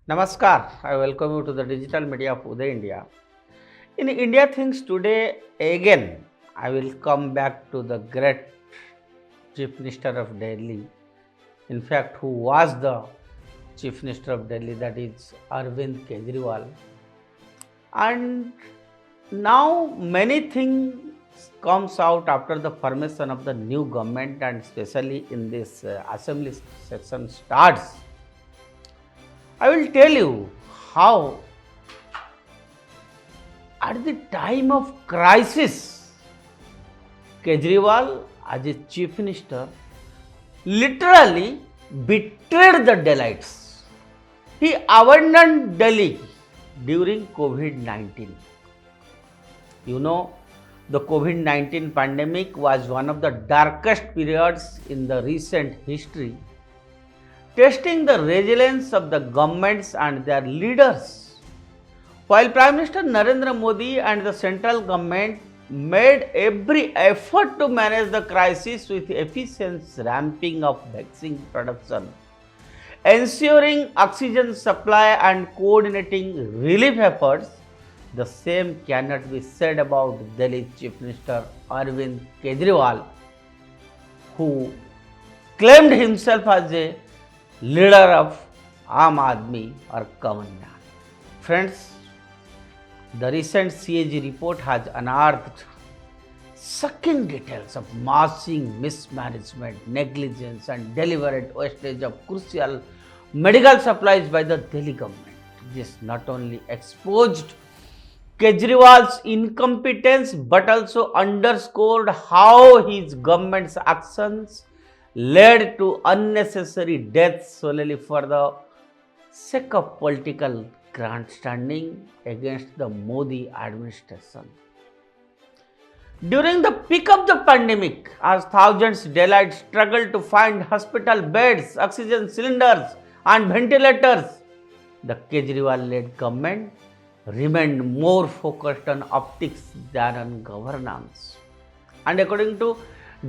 Namaskar, I welcome you to the digital media of Uday India. In India Things Today, again, I will come back to the great Chief Minister of Delhi, in fact, who was the Chief Minister of Delhi, that is Arvind Kejriwal. And now many things comes out after the formation of the new government and especially in this assembly session starts. I will tell you how at the time of crisis, Kejriwal as a chief minister literally betrayed the Delhites. He abandoned Delhi during COVID-19. You know, the COVID-19 pandemic was one of the darkest periods in the recent history, testing the resilience of the governments and their leaders. While Prime Minister Narendra Modi and the central government made every effort to manage the crisis with efficient ramping of vaccine production, ensuring oxygen supply and coordinating relief efforts, the same cannot be said about Delhi Chief Minister Arvind Kejriwal, who claimed himself as a leader of Aam Aadmi or Common Man. Friends, the recent CAG report has unearthed shocking details of massive mismanagement, negligence and deliberate wastage of crucial medical supplies by the Delhi government. This not only exposed Kejriwal's incompetence but also underscored how his government's actions led to unnecessary deaths solely for the sake of political grandstanding against the Modi administration. During the peak of the pandemic, as thousands Delhites struggled to find hospital beds, oxygen cylinders and ventilators, the Kejriwal-led government remained more focused on optics than on governance. And according to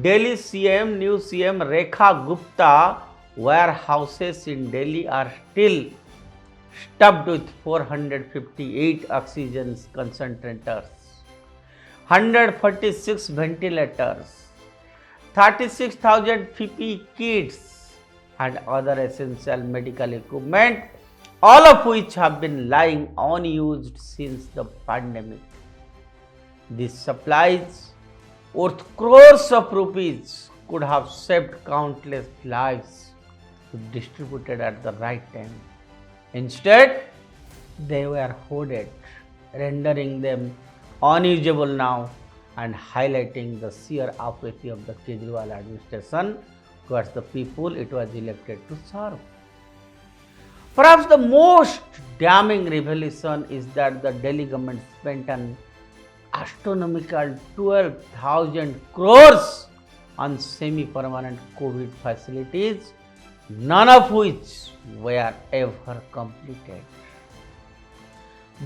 Delhi CM, new CM Rekha Gupta, warehouses in Delhi are still stuffed with 458 oxygen concentrators, 146 ventilators, 36,000 PPE kits and other essential medical equipment, all of which have been lying unused since the pandemic. These supplies worth crores of rupees could have saved countless lives if distributed at the right time. Instead, they were hoarded, rendering them unusable now and highlighting the sheer apathy of the Kejriwal administration towards the people it was elected to serve. Perhaps the most damning revelation is that the Delhi government spent an astronomical 12,000 crores on semi-permanent COVID facilities, none of which were ever completed.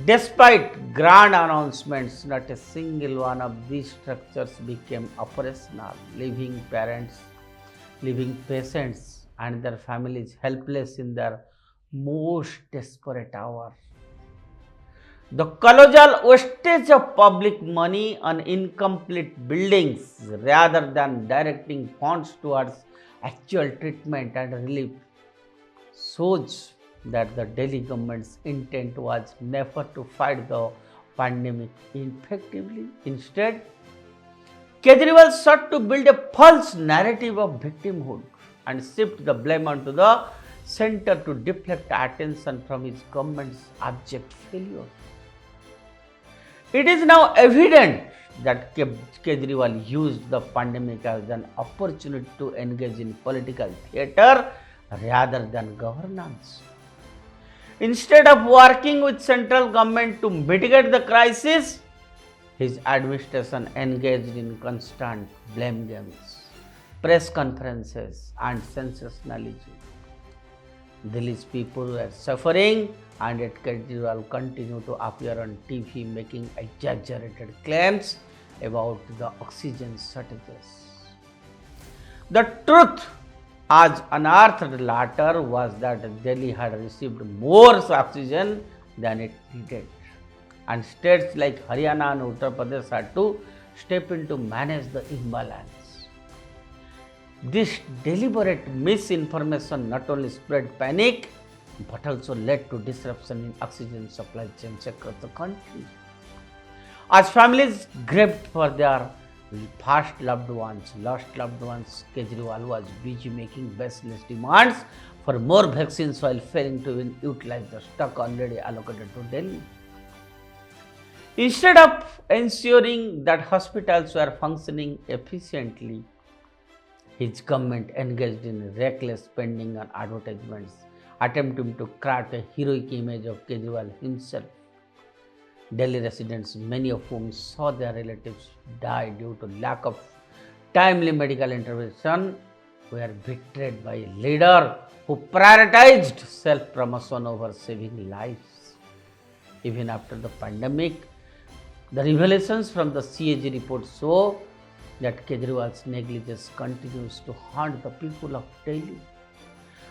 Despite grand announcements, not a single one of these structures became operational, leaving patients and their families helpless in their most desperate hour. The colossal wastage of public money on incomplete buildings rather than directing funds towards actual treatment and relief shows that the Delhi government's intent was never to fight the pandemic effectively. Instead, Kejriwal sought to build a false narrative of victimhood and shift the blame onto the center to deflect attention from his government's abject failure. It is now evident that Kejriwal used the pandemic as an opportunity to engage in political theatre rather than governance. Instead of working with central government to mitigate the crisis, his administration engaged in constant blame games, press conferences and sensationalism. Delhi's people were suffering and yet Kejriwal continued to appear on TV making exaggerated claims about the oxygen shortages. The truth As unearthed later was that Delhi had received more oxygen than it needed, and states like Haryana and Uttar Pradesh had to step in to manage the imbalance. This deliberate misinformation not only spread panic but also led to disruption in oxygen supply chains across the country. As families grieved for their lost loved ones, Kejriwal was busy making baseless demands for more vaccines while failing to even utilize the stock already allocated to Delhi. Instead of ensuring that hospitals were functioning efficiently, his government engaged in reckless spending on advertisements, attempting to craft a heroic image of Kejriwal himself. Delhi residents, many of whom saw their relatives die due to lack of timely medical intervention, were betrayed by a leader who prioritized self-promotion over saving lives. Even after the pandemic, the revelations from the CAG report show that Kejriwal's negligence continues to haunt the people of Delhi.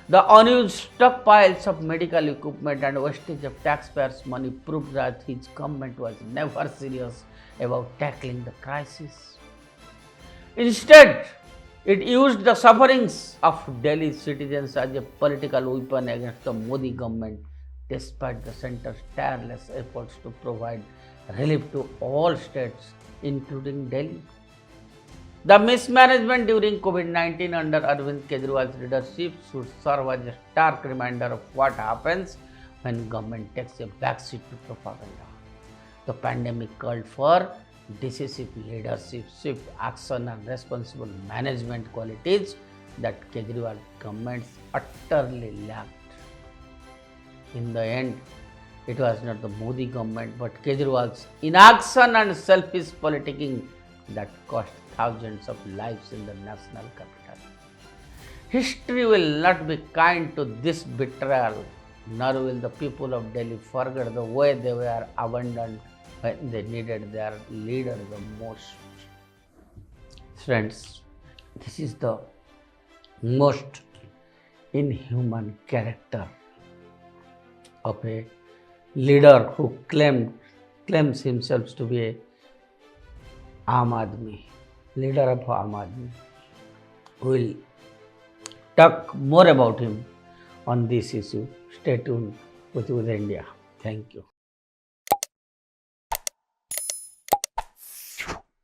The unused stockpiles of medical equipment and wastage of taxpayers' money proved that his government was never serious about tackling the crisis. Instead, it used the sufferings of Delhi citizens as a political weapon against the Modi government, despite the centre's tireless efforts to provide relief to all states, including Delhi. The mismanagement during COVID-19 under Arvind Kejriwal's leadership should serve as a stark reminder of what happens when government takes a backseat to propaganda. The pandemic called for decisive leadership, swift action and responsible management qualities that Kejriwal governments utterly lacked. In the end, it was not the Modi government but Kejriwal's inaction and selfish politicking that cost thousands of lives in the national capital. History will not be kind to this betrayal, nor will the people of Delhi forget the way they were abandoned when they needed their leader the most. Friends, this is the most inhuman character of a leader who claims himself to be a Aam Aadmi, leader of Aam Aadmi. We will talk more about him on this issue. Stay tuned with India. Thank you.